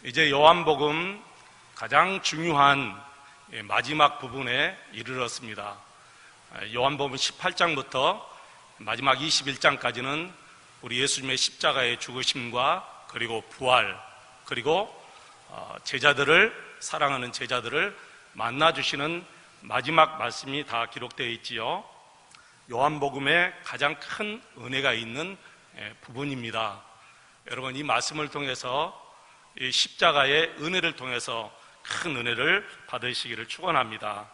이제 요한복음 가장 중요한 마지막 부분에 이르렀습니다. 요한복음 18장부터 마지막 21장까지는 우리 예수님의 십자가의 죽으심과 그리고 부활, 그리고 제자들을, 사랑하는 제자들을 만나주시는 마지막 말씀이 다 기록되어 있지요. 요한복음에 가장 큰 은혜가 있는 부분입니다. 여러분, 이 말씀을 통해서 이 십자가의 은혜를 통해서 큰 은혜를 받으시기를 축원합니다.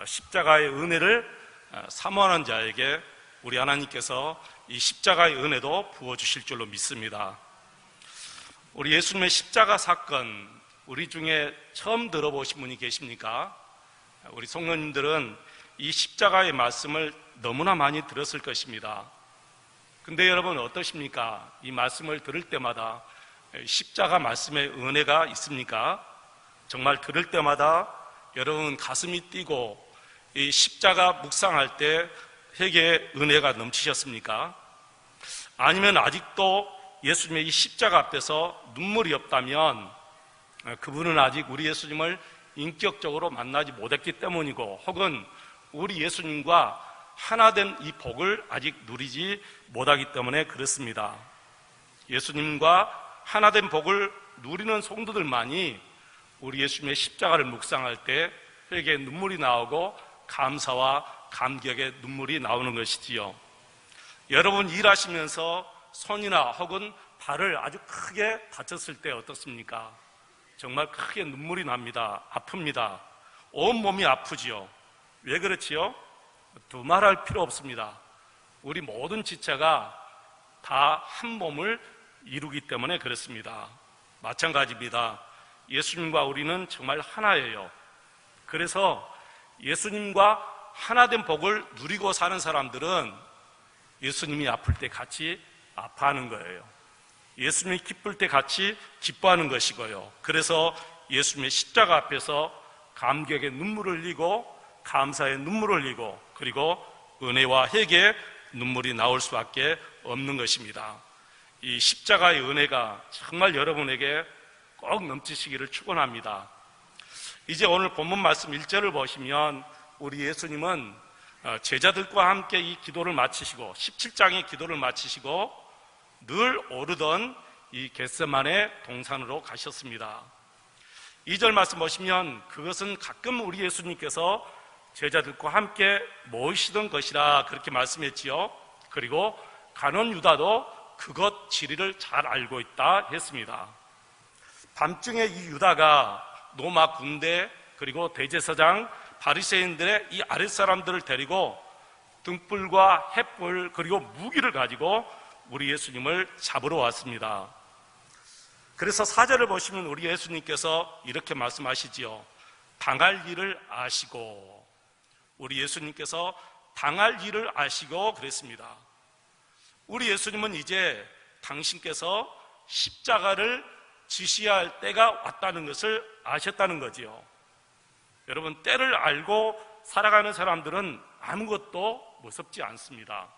십자가의 은혜를 사모하는 자에게 우리 하나님께서 이 십자가의 은혜도 부어주실 줄로 믿습니다. 우리 예수님의 십자가 사건, 우리 중에 처음 들어보신 분이 계십니까? 우리 성도님들은 이 십자가의 말씀을 너무나 많이 들었을 것입니다. 근데 여러분 어떠십니까? 이 말씀을 들을 때마다 십자가 말씀의 은혜가 있습니까? 정말 들을 때마다 여러분 가슴이 뛰고 이 십자가 묵상할 때 회개의 은혜가 넘치셨습니까? 아니면 아직도 예수님의 이 십자가 앞에서 눈물이 없다면 그분은 아직 우리 예수님을 인격적으로 만나지 못했기 때문이고, 혹은 우리 예수님과 하나된 이 복을 아직 누리지 못하기 때문에 그렇습니다. 예수님과 하나된 복을 누리는 성도들만이 우리 예수님의 십자가를 묵상할 때 회개의 눈물이 나오고 감사와 감격의 눈물이 나오는 것이지요. 여러분 일하시면서 손이나 혹은 발을 아주 크게 다쳤을 때 어떻습니까? 정말 크게 눈물이 납니다. 아픕니다. 온 몸이 아프지요. 왜 그렇지요? 두말할 필요 없습니다. 우리 모든 지체가 다 한 몸을 이루기 때문에 그렇습니다. 마찬가지입니다. 예수님과 우리는 정말 하나예요. 그래서 예수님과 하나된 복을 누리고 사는 사람들은 예수님이 아플 때 같이 아파하는 거예요. 예수님이 기쁠 때 같이 기뻐하는 것이고요. 그래서 예수님의 십자가 앞에서 감격의 눈물을 흘리고 감사의 눈물을 흘리고 그리고 은혜와 회개의 눈물이 나올 수밖에 없는 것입니다. 이 십자가의 은혜가 정말 여러분에게 꼭 넘치시기를 축원합니다. 이제 오늘 본문 말씀 1절을 보시면 우리 예수님은 제자들과 함께 이 기도를 마치시고 17장의 기도를 마치시고 늘 오르던 이 겟세마네 동산으로 가셨습니다. 2절 말씀 보시면 그것은 가끔 우리 예수님께서 제자들과 함께 모이시던 것이라 그렇게 말씀했지요. 그리고 간원 유다도 그것 지리를 잘 알고 있다 했습니다. 밤중에 이 유다가 로마 군대 그리고 대제사장 바리새인들의 이 아랫사람들을 데리고 등불과 횃불 그리고 무기를 가지고 우리 예수님을 잡으러 왔습니다. 그래서 4절을 보시면 우리 예수님께서 이렇게 말씀하시지요. 당할 일을 아시고, 우리 예수님께서 당할 일을 아시고 그랬습니다. 우리 예수님은 이제 당신께서 십자가를 지셔야 할 때가 왔다는 것을 아셨다는 거지요. 여러분, 때를 알고 살아가는 사람들은 아무것도 무섭지 않습니다.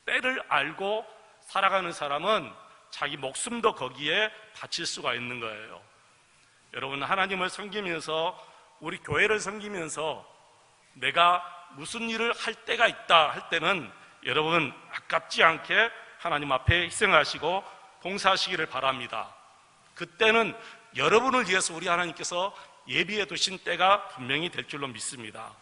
때를 알고 살아가는 사람은 자기 목숨도 거기에 바칠 수가 있는 거예요. 여러분, 하나님을 섬기면서 우리 교회를 섬기면서 내가 무슨 일을 할 때가 있다 할 때는 여러분 아깝지 않게 하나님 앞에 희생하시고 봉사하시기를 바랍니다. 그때는 여러분을 위해서 우리 하나님께서 예비해 두신 때가 분명히 될 줄로 믿습니다.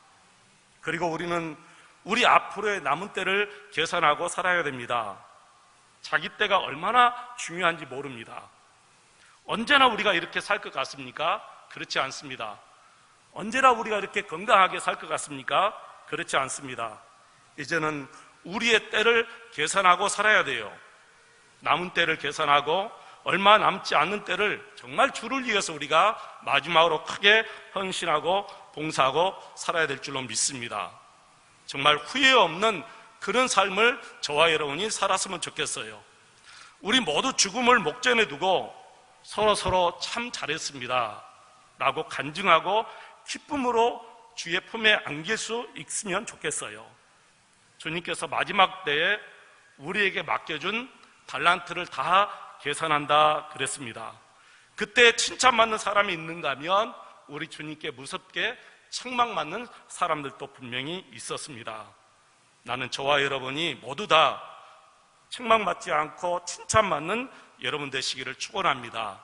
그리고 우리는 우리 앞으로의 남은 때를 계산하고 살아야 됩니다. 자기 때가 얼마나 중요한지 모릅니다. 언제나 우리가 이렇게 살 것 같습니까? 그렇지 않습니다. 언제나 우리가 이렇게 건강하게 살 것 같습니까? 그렇지 않습니다. 이제는 우리의 때를 계산하고 살아야 돼요. 남은 때를 계산하고 얼마 남지 않는 때를 정말 주를 위해서 우리가 마지막으로 크게 헌신하고 봉사하고 살아야 될 줄로 믿습니다. 정말 후회 없는 그런 삶을 저와 여러분이 살았으면 좋겠어요. 우리 모두 죽음을 목전에 두고 서로 참 잘했습니다 라고 간증하고 기쁨으로 주의 품에 안길 수 있으면 좋겠어요. 주님께서 마지막 때에 우리에게 맡겨준 달란트를 다 계산한다 그랬습니다. 그때 칭찬받는 사람이 있는가 하면 우리 주님께 무섭게 책망받는 사람들도 분명히 있었습니다. 나는 저와 여러분이 모두 다 책망받지 않고 칭찬받는 여러분 되시기를 축원합니다.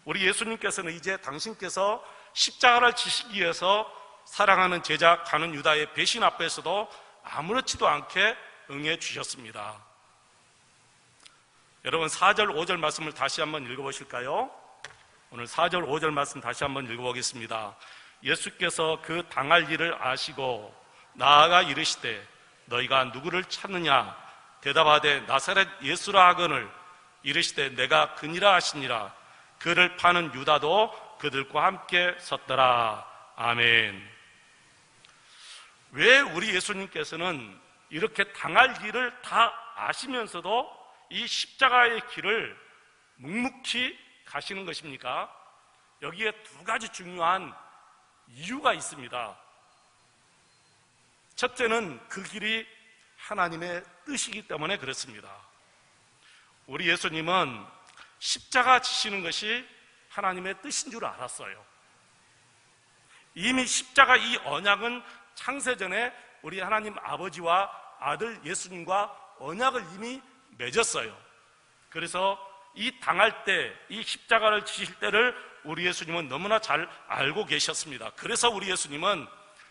우리 예수님께서는 이제 당신께서 십자가를 지시기 위해서 사랑하는 제자 가룟 유다의 배신 앞에서도 아무렇지도 않게 응해 주셨습니다. 여러분 4절 5절 말씀을 다시 한번 읽어보실까요? 오늘 4절 5절 말씀 다시 한번 읽어보겠습니다. 예수께서 그 당할 일을 아시고 나아가 이르시되 너희가 누구를 찾느냐 대답하되 나사렛 예수라 하거늘 이르시되 내가 그니라 하시니라. 그를 파는 유다도 그들과 함께 섰더라. 아멘. 왜 우리 예수님께서는 이렇게 당할 일을 다 아시면서도 이 십자가의 길을 묵묵히 가시는 것입니까? 여기에 두 가지 중요한 이유가 있습니다. 첫째는 그 길이 하나님의 뜻이기 때문에 그렇습니다. 우리 예수님은 십자가 지시는 것이 하나님의 뜻인 줄 알았어요. 이미 십자가 이 언약은 창세전에 우리 하나님 아버지와 아들 예수님과 언약을 이미 맺었어요. 그래서 이 당할 때, 이 십자가를 지실 때를 우리 예수님은 너무나 잘 알고 계셨습니다. 그래서 우리 예수님은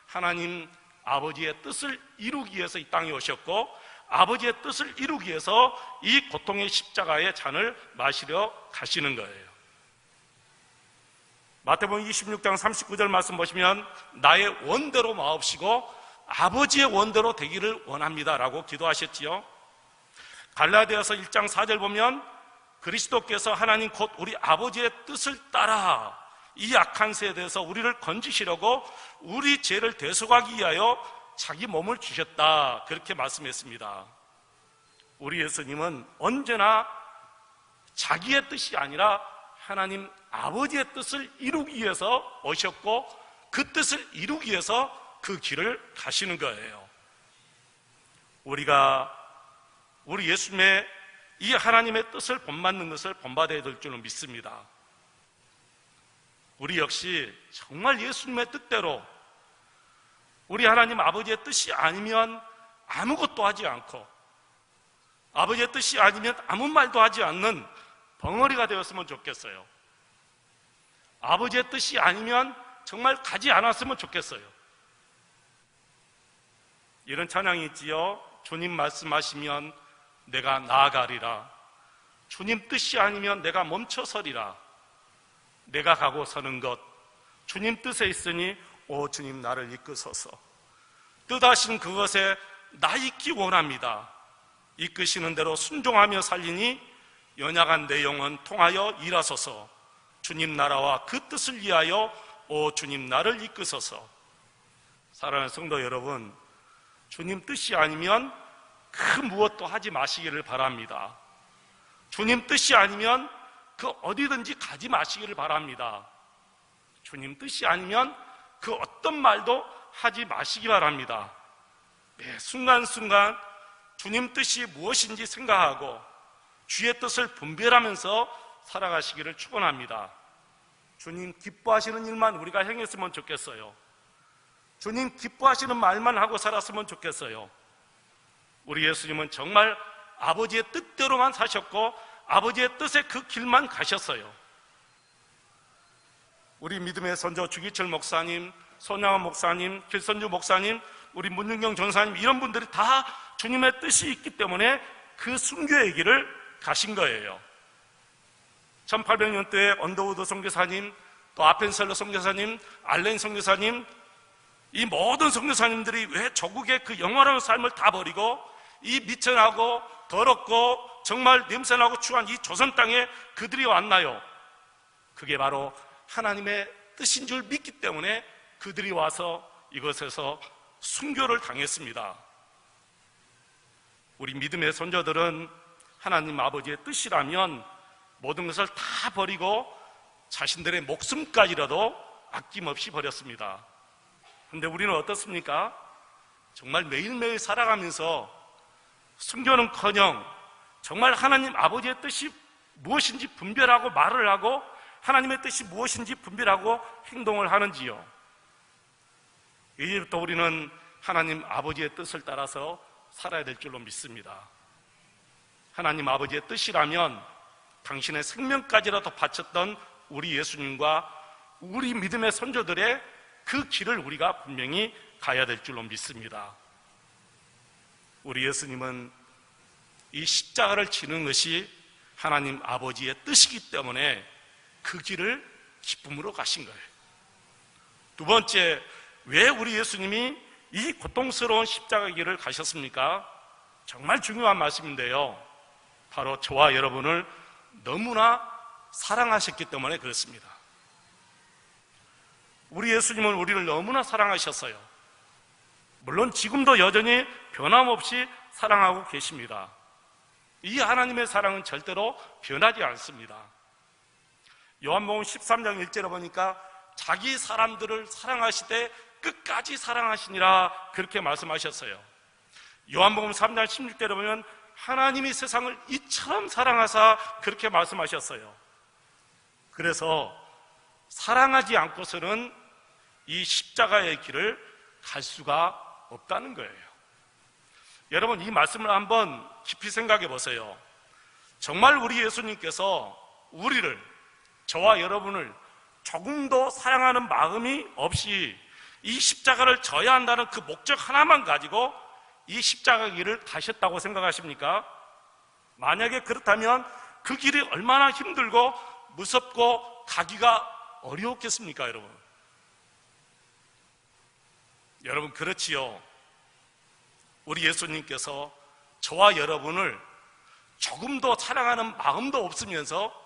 하나님 아버지의 뜻을 이루기 위해서 이 땅에 오셨고 아버지의 뜻을 이루기 위해서 이 고통의 십자가의 잔을 마시려 가시는 거예요. 마태복음 26장 39절 말씀 보시면 나의 원대로 마옵시고 아버지의 원대로 되기를 원합니다 라고 기도하셨지요. 갈라디아서 1장 4절 보면 그리스도께서 하나님 곧 우리 아버지의 뜻을 따라 이 악한 세대에서 우리를 건지시려고 우리 죄를 대속하기 위하여 자기 몸을 주셨다 그렇게 말씀했습니다. 우리 예수님은 언제나 자기의 뜻이 아니라 하나님 아버지의 뜻을 이루기 위해서 오셨고 그 뜻을 이루기 위해서 그 길을 가시는 거예요. 우리가 우리 예수님의 이 하나님의 뜻을 본받는 것을 본받아야 될 줄은 믿습니다. 우리 역시 정말 예수님의 뜻대로 우리 하나님 아버지의 뜻이 아니면 아무것도 하지 않고 아버지의 뜻이 아니면 아무 말도 하지 않는 벙어리가 되었으면 좋겠어요. 아버지의 뜻이 아니면 정말 가지 않았으면 좋겠어요. 이런 찬양이 있지요. 주님 말씀하시면 내가 나아가리라. 주님 뜻이 아니면 내가 멈춰서리라. 내가 가고 서는 것 주님 뜻에 있으니 오 주님 나를 이끄소서. 뜻하신 그것에 나 있기 원합니다. 이끄시는 대로 순종하며 살리니 연약한 내 영혼 통하여 일하소서. 주님 나라와 그 뜻을 위하여 오 주님 나를 이끄소서. 사랑하는 성도 여러분, 주님 뜻이 아니면 그 무엇도 하지 마시기를 바랍니다. 주님 뜻이 아니면 그 어디든지 가지 마시기를 바랍니다. 주님 뜻이 아니면 그 어떤 말도 하지 마시기 바랍니다. 매 순간순간 주님 뜻이 무엇인지 생각하고 주의 뜻을 분별하면서 살아가시기를 축원합니다. 주님 기뻐하시는 일만 우리가 행했으면 좋겠어요. 주님 기뻐하시는 말만 하고 살았으면 좋겠어요. 우리 예수님은 정말 아버지의 뜻대로만 사셨고 아버지의 뜻의 그 길만 가셨어요. 우리 믿음의 선조 주기철 목사님, 손양원 목사님, 길선주 목사님, 우리 문윤경 전사님 이런 분들이 다 주님의 뜻이 있기 때문에 그 순교의 길을 가신 거예요. 1800년대에 언더우드 선교사님, 또 아펜셀러 선교사님, 알렌 선교사님, 이 모든 선교사님들이 왜 조국의 그 영원한 삶을 다 버리고 이 미천하고 더럽고 정말 냄새나고 추한 이 조선 땅에 그들이 왔나요? 그게 바로 하나님의 뜻인 줄 믿기 때문에 그들이 와서 이것에서 순교를 당했습니다. 우리 믿음의 선조들은 하나님 아버지의 뜻이라면 모든 것을 다 버리고 자신들의 목숨까지라도 아낌없이 버렸습니다. 그런데 우리는 어떻습니까? 정말 매일매일 살아가면서 순교는커녕 정말 하나님 아버지의 뜻이 무엇인지 분별하고 말을 하고 하나님의 뜻이 무엇인지 분별하고 행동을 하는지요? 이제부터 우리는 하나님 아버지의 뜻을 따라서 살아야 될 줄로 믿습니다. 하나님 아버지의 뜻이라면 당신의 생명까지라도 바쳤던 우리 예수님과 우리 믿음의 선조들의 그 길을 우리가 분명히 가야 될 줄로 믿습니다. 우리 예수님은 이 십자가를 지는 것이 하나님 아버지의 뜻이기 때문에 그 길을 기쁨으로 가신 거예요. 두 번째, 왜 우리 예수님이 이 고통스러운 십자가 길을 가셨습니까? 정말 중요한 말씀인데요, 바로 저와 여러분을 너무나 사랑하셨기 때문에 그렇습니다. 우리 예수님은 우리를 너무나 사랑하셨어요. 물론 지금도 여전히 변함없이 사랑하고 계십니다. 이 하나님의 사랑은 절대로 변하지 않습니다. 요한복음 13장 1절에 보니까 자기 사람들을 사랑하시되 끝까지 사랑하시니라, 그렇게 말씀하셨어요. 요한복음 3장 16절에 보면 하나님이 세상을 이처럼 사랑하사, 그렇게 말씀하셨어요. 그래서 사랑하지 않고서는 이 십자가의 길을 갈 수가 없다는 거예요. 여러분, 이 말씀을 한번 깊이 생각해 보세요. 정말 우리 예수님께서 우리를, 저와 여러분을 조금도 사랑하는 마음이 없이 이 십자가를 져야 한다는 그 목적 하나만 가지고 이 십자가 길을 가셨다고 생각하십니까? 만약에 그렇다면 그 길이 얼마나 힘들고 무섭고 가기가 어려웠겠습니까, 여러분? 여러분, 그렇지요. 우리 예수님께서 저와 여러분을 조금도 사랑하는 마음도 없으면서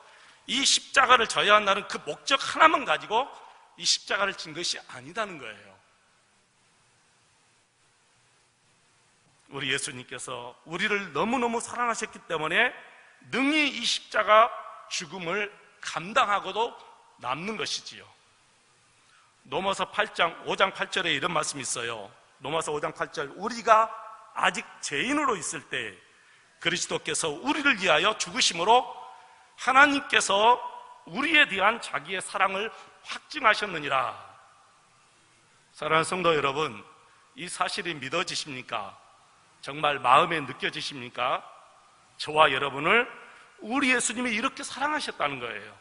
이 십자가를 져야 한다는 그 목적 하나만 가지고 이 십자가를 진 것이 아니다는 거예요. 우리 예수님께서 우리를 너무너무 사랑하셨기 때문에 능히 이 십자가 죽음을 감당하고도 남는 것이지요. 로마서 5장 8절에 이런 말씀이 있어요. 로마서 5장 8절, 우리가 아직 죄인으로 있을 때 그리스도께서 우리를 위하여 죽으심으로 하나님께서 우리에 대한 자기의 사랑을 확증하셨느니라. 사랑하는 성도 여러분, 이 사실이 믿어지십니까? 정말 마음에 느껴지십니까? 저와 여러분을 우리 예수님이 이렇게 사랑하셨다는 거예요.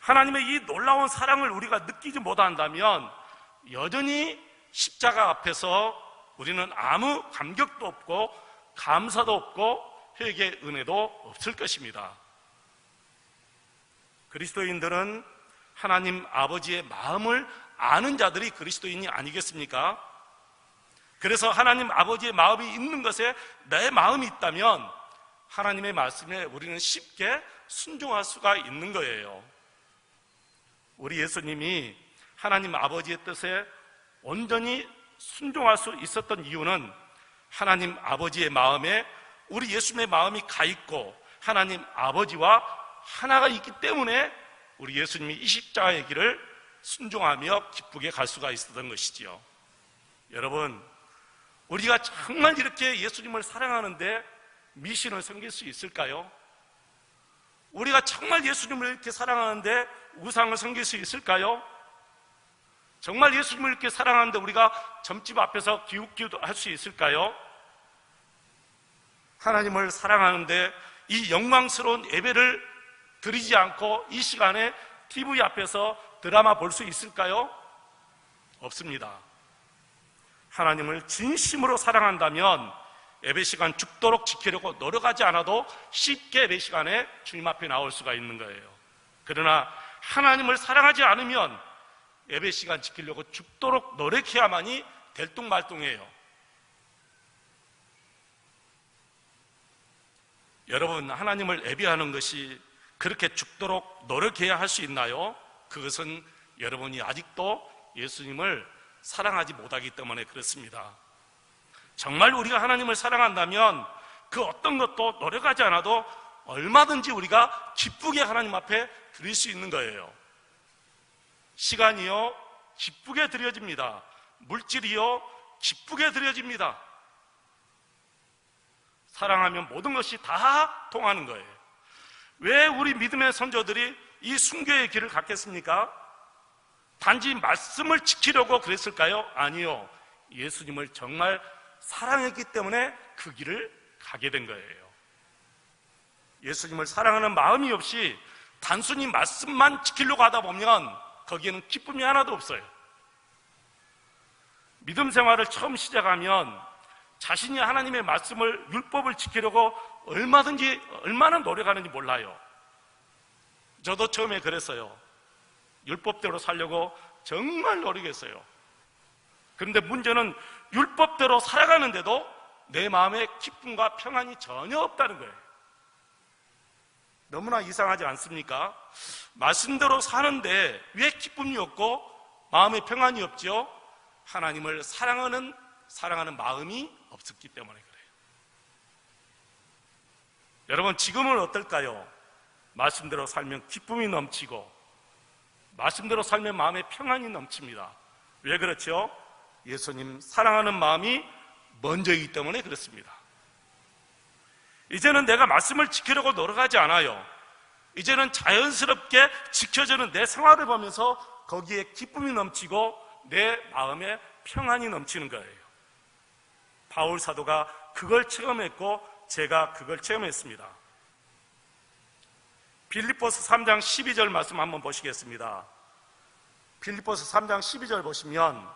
하나님의 이 놀라운 사랑을 우리가 느끼지 못한다면 여전히 십자가 앞에서 우리는 아무 감격도 없고 감사도 없고 회개의 은혜도 없을 것입니다. 그리스도인들은 하나님 아버지의 마음을 아는 자들이 그리스도인이 아니겠습니까? 그래서 하나님 아버지의 마음이 있는 것에 내 마음이 있다면 하나님의 말씀에 우리는 쉽게 순종할 수가 있는 거예요. 우리 예수님이 하나님 아버지의 뜻에 온전히 순종할 수 있었던 이유는 하나님 아버지의 마음에 우리 예수님의 마음이 가 있고 하나님 아버지와 하나가 있기 때문에 우리 예수님이 이 십자가의 길을 순종하며 기쁘게 갈 수가 있었던 것이지요. 여러분, 우리가 정말 이렇게 예수님을 사랑하는데 미신을 섬길 수 있을까요? 우리가 정말 예수님을 이렇게 사랑하는데 우상을 섬길 수 있을까요? 정말 예수님을 이렇게 사랑하는데 우리가 점집 앞에서 기웃기웃 할 수 있을까요? 하나님을 사랑하는데 이 영광스러운 예배를 드리지 않고 이 시간에 TV 앞에서 드라마 볼 수 있을까요? 없습니다. 하나님을 진심으로 사랑한다면 예배 시간 죽도록 지키려고 노력하지 않아도 쉽게 예배 시간에 주님 앞에 나올 수가 있는 거예요. 그러나 하나님을 사랑하지 않으면 예배 시간 지키려고 죽도록 노력해야만이 될뚱말뚱해요. 여러분, 하나님을 예배하는 것이 그렇게 죽도록 노력해야 할 수 있나요? 그것은 여러분이 아직도 예수님을 사랑하지 못하기 때문에 그렇습니다. 정말 우리가 하나님을 사랑한다면 그 어떤 것도 노력하지 않아도 얼마든지 우리가 기쁘게 하나님 앞에 드릴 수 있는 거예요. 시간이요 기쁘게 드려집니다. 물질이요 기쁘게 드려집니다. 사랑하면 모든 것이 다 통하는 거예요. 왜 우리 믿음의 선조들이 이 순교의 길을 갔겠습니까? 단지 말씀을 지키려고 그랬을까요? 아니요. 예수님을 정말 사랑했기 때문에 그 길을 가게 된 거예요. 예수님을 사랑하는 마음이 없이 단순히 말씀만 지키려고 하다 보면 거기에는 기쁨이 하나도 없어요. 믿음 생활을 처음 시작하면 자신이 하나님의 말씀을, 율법을 지키려고 얼마나 노력하는지 몰라요. 저도 처음에 그랬어요. 율법대로 살려고 정말 노력했어요. 그런데 문제는 율법대로 살아가는데도 내 마음에 기쁨과 평안이 전혀 없다는 거예요. 너무나 이상하지 않습니까? 말씀대로 사는데 왜 기쁨이 없고 마음에 평안이 없죠? 하나님을 사랑하는 마음이 없었기 때문에 그래요. 여러분, 지금은 어떨까요? 말씀대로 살면 기쁨이 넘치고 말씀대로 살면 마음에 평안이 넘칩니다. 왜 그렇죠? 예수님 사랑하는 마음이 먼저이기 때문에 그렇습니다. 이제는 내가 말씀을 지키려고 노력하지 않아요. 이제는 자연스럽게 지켜지는 내 생활을 보면서 거기에 기쁨이 넘치고 내 마음에 평안이 넘치는 거예요. 바울 사도가 그걸 체험했고 제가 그걸 체험했습니다. 빌립보서 3장 12절 말씀 한번 보시겠습니다. 빌립보서 3장 12절 보시면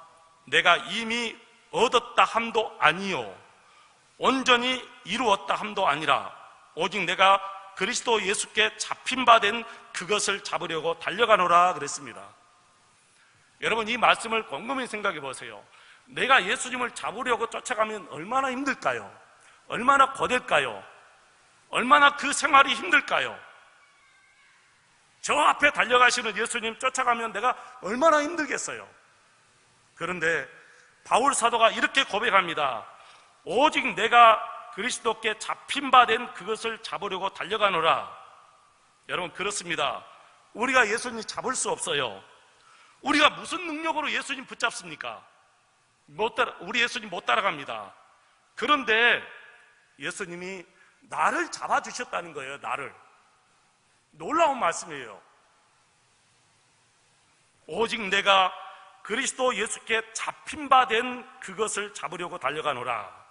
내가 이미 얻었다 함도 아니요 온전히 이루었다 함도 아니라 오직 내가 그리스도 예수께 잡힌 바 된 그것을 잡으려고 달려가노라 그랬습니다. 여러분, 이 말씀을 곰곰이 생각해 보세요. 내가 예수님을 잡으려고 쫓아가면 얼마나 힘들까요? 얼마나 고될까요? 얼마나 그 생활이 힘들까요? 저 앞에 달려가시는 예수님 쫓아가면 내가 얼마나 힘들겠어요? 그런데 바울 사도가 이렇게 고백합니다. 오직 내가 그리스도께 잡힌 바 된 그것을 잡으려고 달려가노라. 여러분, 그렇습니다. 우리가 예수님 잡을 수 없어요. 우리가 무슨 능력으로 예수님 붙잡습니까? 우리 예수님 못 따라갑니다. 그런데 예수님이 나를 잡아주셨다는 거예요. 나를. 놀라운 말씀이에요. 오직 내가 그리스도 예수께 잡힌 바 된 그것을 잡으려고 달려가노라.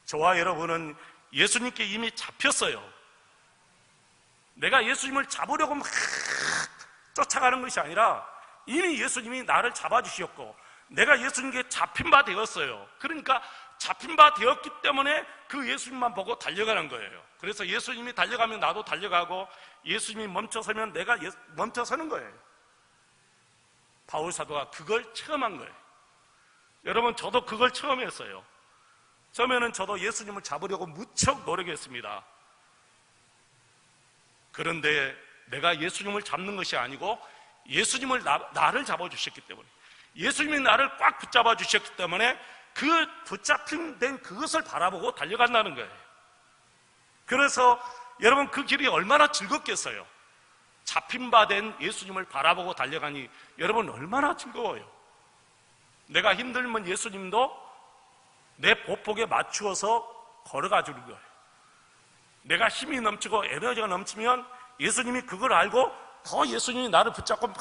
저와 여러분은 예수님께 이미 잡혔어요. 내가 예수님을 잡으려고 막 쫓아가는 것이 아니라 이미 예수님이 나를 잡아주셨고 내가 예수님께 잡힌 바 되었어요. 그러니까 잡힌 바 되었기 때문에 그 예수님만 보고 달려가는 거예요. 그래서 예수님이 달려가면 나도 달려가고 예수님이 멈춰서면 내가 멈춰서는 거예요. 바울 사도가 그걸 체험한 거예요. 여러분, 저도 그걸 체험했어요. 처음에는 저도 예수님을 잡으려고 무척 노력했습니다. 그런데 내가 예수님을 잡는 것이 아니고 예수님을 나를 잡아주셨기 때문에, 예수님이 나를 꽉 붙잡아 주셨기 때문에 그 붙잡힌 된 그것을 바라보고 달려간다는 거예요. 그래서 여러분, 그 길이 얼마나 즐겁겠어요. 잡힌 바 된 예수님을 바라보고 달려가니 여러분 얼마나 즐거워요. 내가 힘들면 예수님도 내 보폭에 맞추어서 걸어가 주는 거예요. 내가 힘이 넘치고 에너지가 넘치면 예수님이 그걸 알고 더 예수님이 나를 붙잡고 막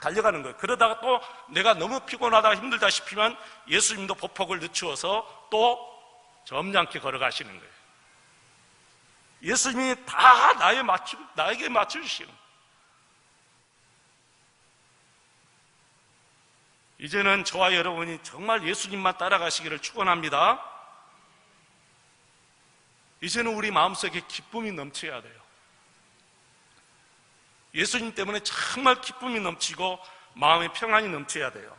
달려가는 거예요. 그러다가 또 내가 너무 피곤하다 힘들다 싶으면 예수님도 보폭을 늦추어서 또 점잖게 걸어가시는 거예요. 예수님이 다 나에게 맞춰주시는 거예요. 이제는 저와 여러분이 정말 예수님만 따라가시기를 축원합니다. 이제는 우리 마음속에 기쁨이 넘쳐야 돼요. 예수님 때문에 정말 기쁨이 넘치고 마음의 평안이 넘쳐야 돼요.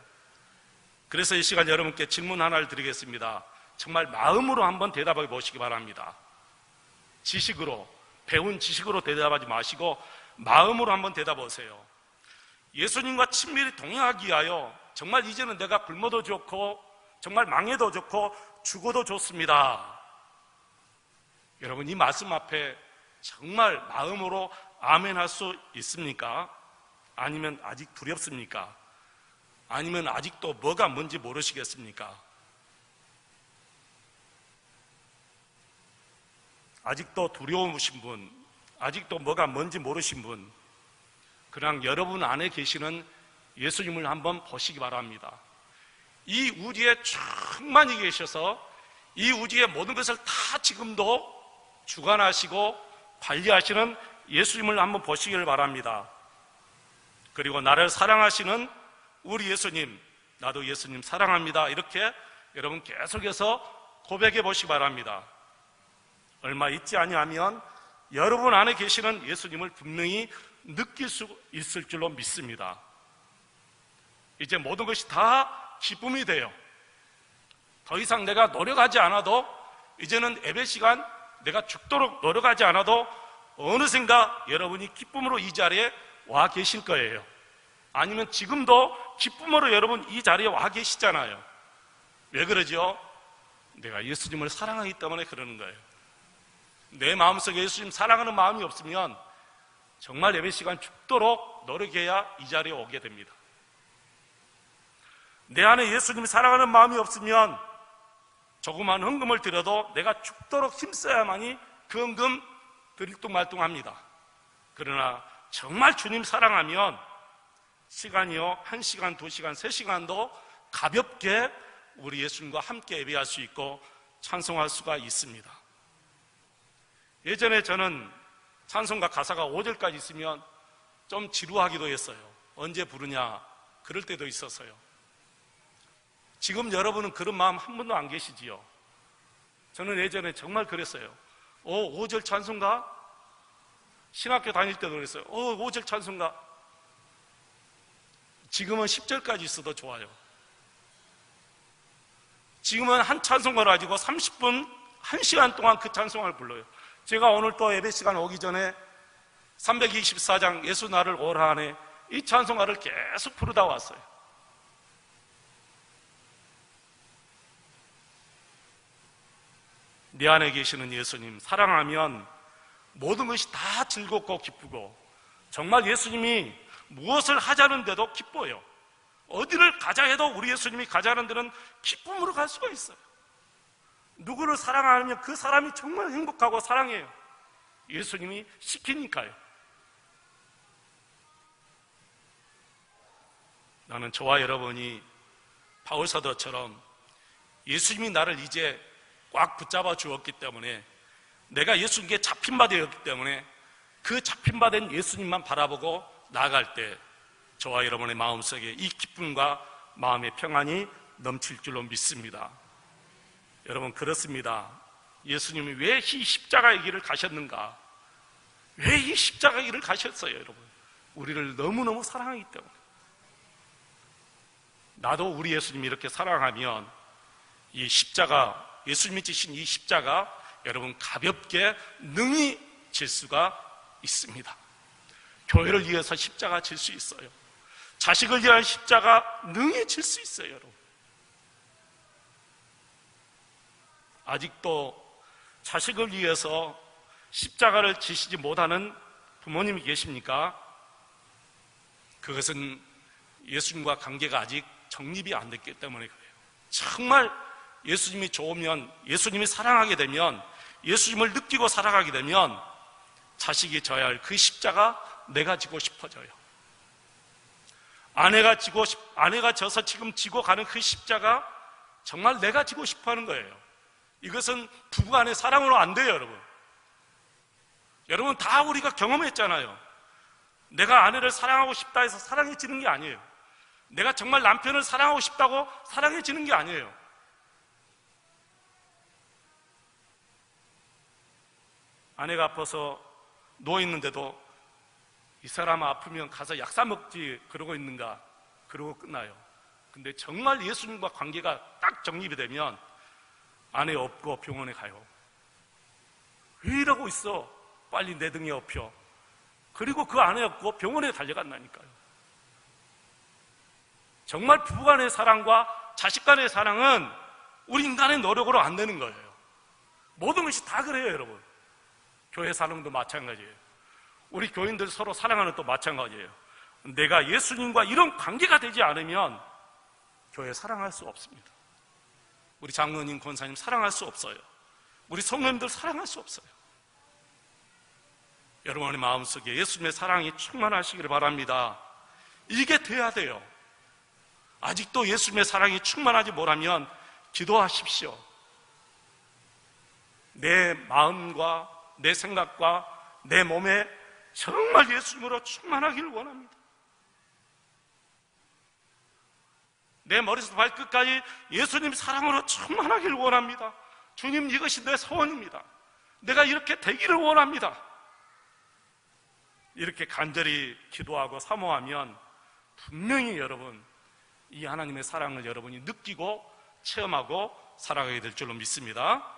그래서 이 시간 여러분께 질문 하나를 드리겠습니다. 정말 마음으로 한번 대답해 보시기 바랍니다. 지식으로, 배운 지식으로 대답하지 마시고 마음으로 한번 대답하세요. 예수님과 친밀히 동행하기 위하여 정말 이제는 내가 굶어도 좋고 정말 망해도 좋고 죽어도 좋습니다. 여러분, 이 말씀 앞에 정말 마음으로 아멘 할 수 있습니까? 아니면 아직 두렵습니까? 아니면 아직도 뭐가 뭔지 모르시겠습니까? 아직도 두려우신 분, 아직도 뭐가 뭔지 모르신 분, 그냥 여러분 안에 계시는 예수님을 한번 보시기 바랍니다. 이 우주에 충만히 계셔서 이 우주의 모든 것을 다 지금도 주관하시고 관리하시는 예수님을 한번 보시기를 바랍니다. 그리고 나를 사랑하시는 우리 예수님, 나도 예수님 사랑합니다. 이렇게 여러분 계속해서 고백해 보시기 바랍니다. 얼마 있지 아니하면 여러분 안에 계시는 예수님을 분명히 느낄 수 있을 줄로 믿습니다. 이제 모든 것이 다 기쁨이 돼요. 더 이상 내가 노력하지 않아도, 이제는 예배 시간 내가 죽도록 노력하지 않아도 어느샌가 여러분이 기쁨으로 이 자리에 와 계실 거예요. 아니면 지금도 기쁨으로 여러분 이 자리에 와 계시잖아요. 왜 그러죠? 내가 예수님을 사랑하기 때문에 그러는 거예요. 내 마음속에 예수님 사랑하는 마음이 없으면 정말 예배 시간 죽도록 노력해야 이 자리에 오게 됩니다. 내 안에 예수님이 사랑하는 마음이 없으면 조그만 헌금을 드려도 내가 죽도록 힘써야만이 그 헌금 들뚱말뚱합니다. 그러나 정말 주님 사랑하면 시간이요, 1시간, 2시간, 3시간도 가볍게 우리 예수님과 함께 예배할 수 있고 찬송할 수가 있습니다. 예전에 저는 찬송가 가사가 5절까지 있으면 좀 지루하기도 했어요. 언제 부르냐 그럴 때도 있었어요. 지금 여러분은 그런 마음 한 번도 안 계시지요? 저는 예전에 정말 그랬어요. 5절 찬송가? 신학교 다닐 때도 그랬어요. 5절 찬송가? 지금은 10절까지 있어도 좋아요. 지금은 한 찬송가를 가지고 30분, 1시간 동안 그 찬송가를 불러요. 제가 오늘 또 예배 시간 오기 전에 324장 예수 나를 오라 하네, 이 찬송가를 계속 부르다 왔어요. 내 안에 계시는 예수님 사랑하면 모든 것이 다 즐겁고 기쁘고, 정말 예수님이 무엇을 하자는데도 기뻐요. 어디를 가자 해도 우리 예수님이 가자는 데는 기쁨으로 갈 수가 있어요. 누구를 사랑하면 그 사람이 정말 행복하고 사랑해요. 예수님이 시키니까요. 나는 저와 여러분이 바울 사도처럼 예수님이 나를 이제 꽉 붙잡아 주었기 때문에, 내가 예수님께 잡힌 바 되었기 때문에 그 잡힌 바 된 예수님만 바라보고 나아갈 때 저와 여러분의 마음속에 이 기쁨과 마음의 평안이 넘칠 줄로 믿습니다. 여러분, 그렇습니다. 예수님이 왜 이 십자가의 길을 가셨는가? 왜 이 십자가의 길을 가셨어요, 여러분? 우리를 너무너무 사랑하기 때문에. 나도 우리 예수님이 이렇게 사랑하면 이 십자가, 예수님이 지신 이 십자가 여러분 가볍게 능히 질 수가 있습니다. 교회를 위해서 십자가 질 수 있어요. 자식을 위한 십자가 능히 질 수 있어요, 여러분. 아직도 자식을 위해서 십자가를 지시지 못하는 부모님이 계십니까? 그것은 예수님과 관계가 아직 정립이 안 됐기 때문에 그래요. 정말 예수님이 좋으면, 예수님이 사랑하게 되면, 예수님을 느끼고 살아가게 되면 자식이 져야 할 그 십자가 내가 지고 싶어져요. 아내가 져서 지금 지고 가는 그 십자가 정말 내가 지고 싶어 하는 거예요. 이것은 부부간의 사랑으로 안 돼요, 여러분. 여러분, 다 우리가 경험했잖아요. 내가 아내를 사랑하고 싶다 해서 사랑해지는 게 아니에요. 내가 정말 남편을 사랑하고 싶다고 사랑해지는 게 아니에요. 아내가 아파서 누워있는데도 이 사람 아프면 가서 약 사 먹지 그러고 있는가? 그러고 끝나요. 근데 정말 예수님과 관계가 딱 정립이 되면 아내 업고 병원에 가요. 왜 이러고 있어? 빨리 내 등에 업혀. 그리고 그 아내 업고 병원에 달려간다니까요. 정말 부부간의 사랑과 자식간의 사랑은 우리 인간의 노력으로 안 되는 거예요. 모든 것이 다 그래요, 여러분. 교회 사랑도 마찬가지예요. 우리 교인들 서로 사랑하는 또 마찬가지예요. 내가 예수님과 이런 관계가 되지 않으면 교회 사랑할 수 없습니다. 우리 장로님, 권사님 사랑할 수 없어요. 우리 성도님들 사랑할 수 없어요. 여러분의 마음속에 예수님의 사랑이 충만하시기를 바랍니다. 이게 돼야 돼요. 아직도 예수님의 사랑이 충만하지 못하면 기도하십시오. 내 마음과 내 생각과 내 몸에 정말 예수님으로 충만하기를 원합니다. 내 머리에서 발끝까지 예수님 사랑으로 충만하기를 원합니다. 주님, 이것이 내 소원입니다. 내가 이렇게 되기를 원합니다. 이렇게 간절히 기도하고 사모하면 분명히 여러분, 이 하나님의 사랑을 여러분이 느끼고 체험하고 살아가게 될 줄로 믿습니다.